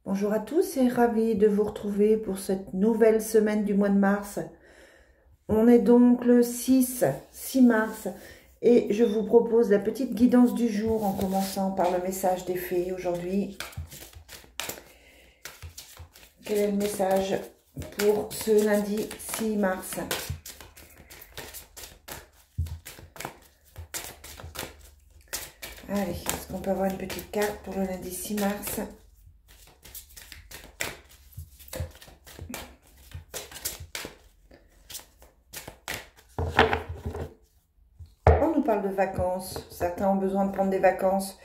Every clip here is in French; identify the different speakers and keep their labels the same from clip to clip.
Speaker 1: Bonjour à tous et ravi de vous retrouver pour cette nouvelle semaine du mois de mars. On est donc le 6 mars et je vous propose la petite guidance du jour en commençant par le message des fées aujourd'hui. Quel est le message pour ce lundi 6 mars? Allez, est-ce qu'on peut avoir une petite carte pour le lundi 6 mars? On nous parle de vacances. Certains ont besoin de prendre des vacances.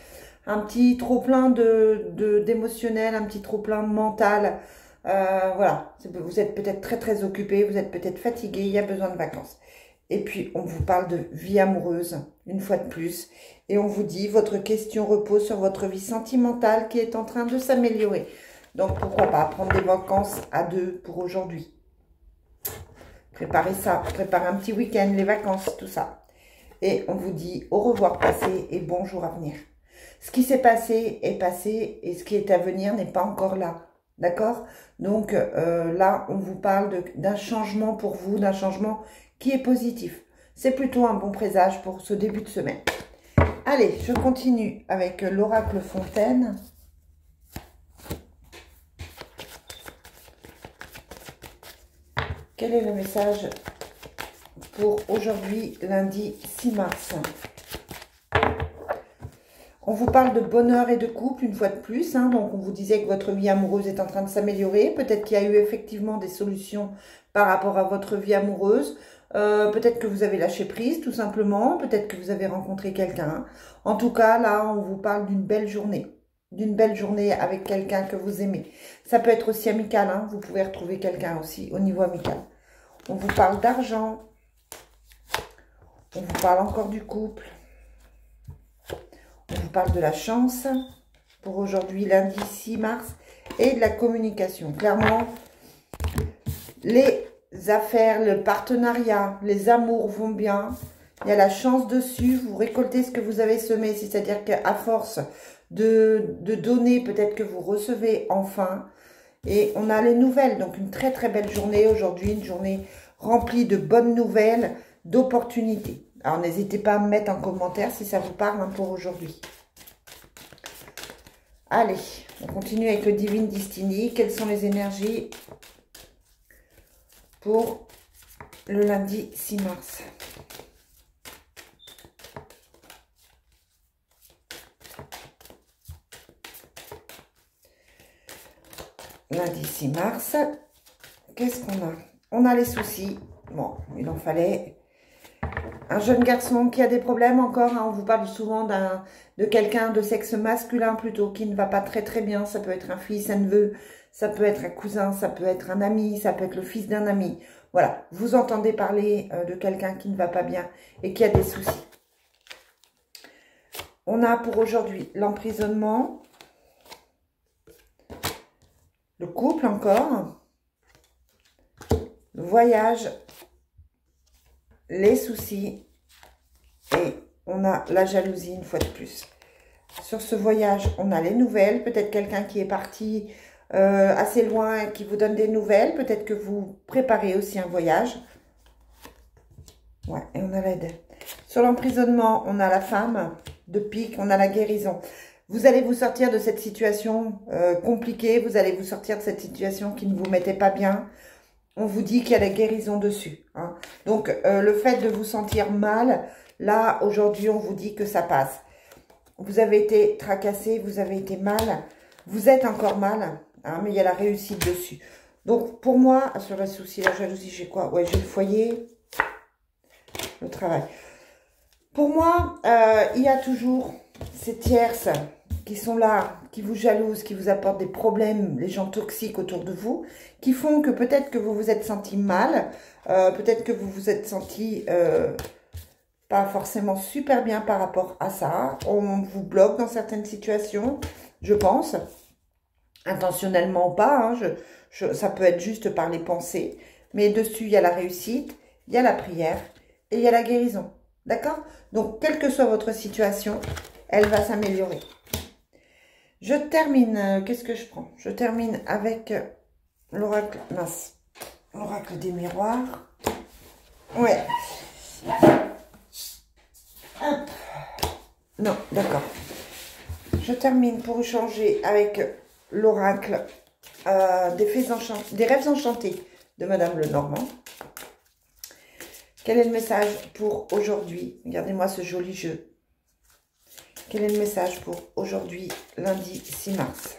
Speaker 1: Un petit trop-plein d'émotionnel, un petit trop-plein mental. Voilà, vous êtes peut-être très occupé, vous êtes peut-être fatigué, il y a besoin de vacances. Et puis, on vous parle de vie amoureuse, une fois de plus. Et on vous dit, votre question repose sur votre vie sentimentale qui est en train de s'améliorer. Donc, pourquoi pas prendre des vacances à deux pour aujourd'hui. Préparez ça, préparez un petit week-end, les vacances, tout ça. Et on vous dit au revoir passé et bonjour à venir. Ce qui s'est passé est passé et ce qui est à venir n'est pas encore là. D'accord? Donc là, on vous parle d'un changement pour vous, d'un changement qui est positif. C'est plutôt un bon présage pour ce début de semaine. Allez, je continue avec l'oracle Fontaine. Quel est le message pour aujourd'hui, lundi 6 mars? On vous parle de bonheur et de couple une fois de plus. Donc, on vous disait que votre vie amoureuse est en train de s'améliorer. Peut-être qu'il y a eu effectivement des solutions par rapport à votre vie amoureuse. Peut-être que vous avez lâché prise, tout simplement. Peut-être que vous avez rencontré quelqu'un. En tout cas, là, on vous parle d'une belle journée. D'une belle journée avec quelqu'un que vous aimez. Ça peut être aussi amical. Vous pouvez retrouver quelqu'un aussi au niveau amical. On vous parle d'argent. On vous parle encore du couple. On vous parle de la chance pour aujourd'hui, lundi 6 mars, et de la communication. Clairement, les affaires, le partenariat, les amours vont bien. Il y a la chance dessus. Vous récoltez ce que vous avez semé. C'est-à-dire qu'à force de donner, peut-être que vous recevez enfin. Et on a les nouvelles. Donc, une très belle journée aujourd'hui. Une journée remplie de bonnes nouvelles, d'opportunités. Alors, n'hésitez pas à me mettre en commentaire si ça vous parle pour aujourd'hui. Allez, on continue avec le Divine Destiny. Quelles sont les énergies pour le lundi 6 mars? Lundi 6 mars, qu'est-ce qu'on a? On a les soucis. Bon, il en fallait. Un jeune garçon qui a des problèmes encore, on vous parle souvent de quelqu'un de sexe masculin plutôt, qui ne va pas très bien. Ça peut être un fils, un neveu, ça peut être un cousin, ça peut être un ami, ça peut être le fils d'un ami. Voilà, vous entendez parler de quelqu'un qui ne va pas bien et qui a des soucis. On a pour aujourd'hui l'emprisonnement, le couple encore, le voyage, les soucis et on a la jalousie une fois de plus. Sur ce voyage, on a les nouvelles. Peut-être quelqu'un qui est parti assez loin et qui vous donne des nouvelles. Peut-être que vous préparez aussi un voyage. Ouais, et on a l'aide. Sur l'emprisonnement, on a la femme de pique, on a la guérison. Vous allez vous sortir de cette situation compliquée. Vous allez vous sortir de cette situation qui ne vous mettait pas bien. On vous dit qu'il y a la guérison dessus. Donc, le fait de vous sentir mal, là, aujourd'hui, on vous dit que ça passe. Vous avez été tracassé, vous avez été mal. Vous êtes encore mal, mais il y a la réussite dessus. Donc, pour moi, sur le souci, la jalousie, j'ai quoi? Ouais, j'ai le foyer, le travail. Pour moi, il y a toujours ces tierces qui sont là, qui vous jalousent, qui vous apportent des problèmes, les gens toxiques autour de vous, qui font que peut-être que vous vous êtes senti mal, peut-être que vous vous êtes senti pas forcément super bien par rapport à ça. On vous bloque dans certaines situations, je pense, intentionnellement ou pas, ça peut être juste par les pensées, mais dessus, il y a la réussite, il y a la prière et il y a la guérison. D'accord? Donc, quelle que soit votre situation, elle va s'améliorer. Je termine, qu'est-ce que je prends? Je termine avec l'oracle, mince, l'oracle des miroirs. Ouais. Hop. Non, d'accord. Je termine pour échanger avec l'oracle des rêves enchantés de Madame Lenormand. Quel est le message pour aujourd'hui? Regardez-moi ce joli jeu. Quel est le message pour aujourd'hui, lundi 6 mars?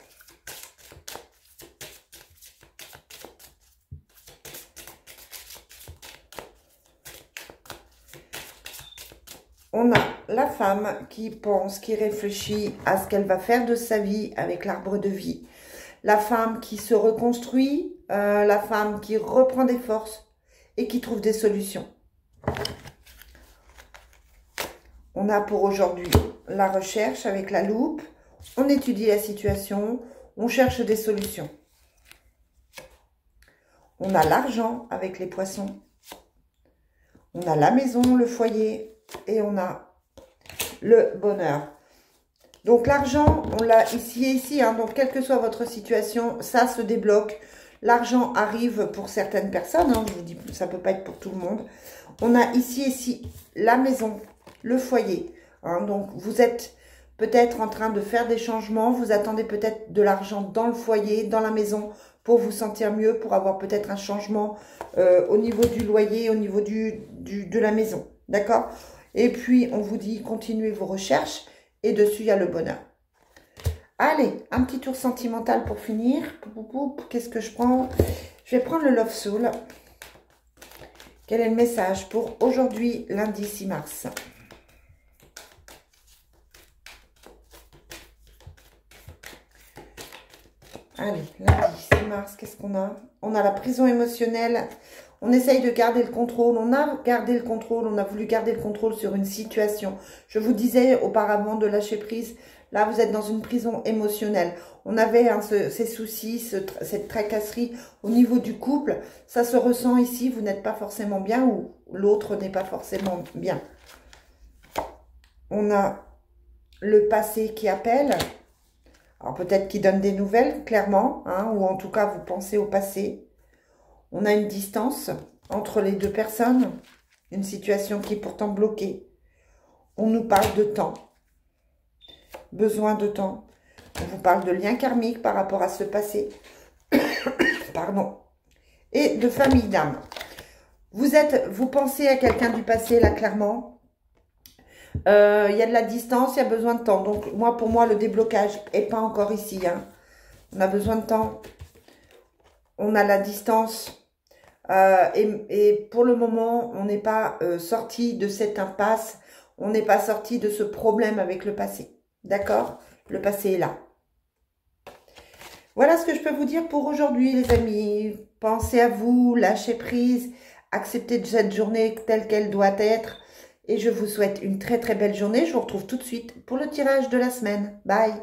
Speaker 1: On a la femme qui pense, qui réfléchit à ce qu'elle va faire de sa vie avec l'arbre de vie. La femme qui se reconstruit, la femme qui reprend des forces et qui trouve des solutions. On a pour aujourd'hui la recherche avec la loupe. On étudie la situation, on cherche des solutions. On a l'argent avec les poissons. On a la maison, le foyer. Et on a le bonheur. Donc l'argent, on l'a ici et ici. Hein, donc quelle que soit votre situation, ça se débloque. L'argent arrive pour certaines personnes. Hein, je vous dis, ça ne peut pas être pour tout le monde. On a ici et ici la maison, le foyer. Hein, donc vous êtes peut-être en train de faire des changements. Vous attendez peut-être de l'argent dans le foyer, dans la maison, pour vous sentir mieux, pour avoir peut-être un changement au niveau du loyer, au niveau de la maison. D'accord ? Et puis, on vous dit, continuez vos recherches. Et dessus, il y a le bonheur. Allez, un petit tour sentimental pour finir. Qu'est-ce que je prends? Je vais prendre le Love Soul. Quel est le message pour aujourd'hui, lundi 6 mars? Allez, lundi 6 mars, qu'est-ce qu'on a? On a la prison émotionnelle. On essaye de garder le contrôle. On a gardé le contrôle. On a voulu garder le contrôle sur une situation. Je vous disais auparavant de lâcher prise. Là, vous êtes dans une prison émotionnelle. On avait ces soucis, cette tracasserie au niveau du couple. Ça se ressent ici. Vous n'êtes pas forcément bien ou l'autre n'est pas forcément bien. On a le passé qui appelle. Alors peut-être qui donne des nouvelles, clairement. Hein, ou en tout cas, vous pensez au passé. On a une distance entre les deux personnes, une situation qui est pourtant bloquée. On nous parle de temps, besoin de temps. On vous parle de lien karmique par rapport à ce passé. Pardon. Et de famille d'âme. Vous pensez à quelqu'un du passé, là, clairement. Il y a de la distance, il y a besoin de temps. Donc, pour moi, le déblocage n'est pas encore ici. Hein. On a besoin de temps. On a la distance. Et pour le moment, on n'est pas sorti de cette impasse, on n'est pas sorti de ce problème avec le passé. D'accord? Le passé est là. Voilà ce que je peux vous dire pour aujourd'hui, les amis. Pensez à vous, lâchez prise, acceptez cette journée telle qu'elle doit être. Et je vous souhaite une très très belle journée. Je vous retrouve tout de suite pour le tirage de la semaine. Bye!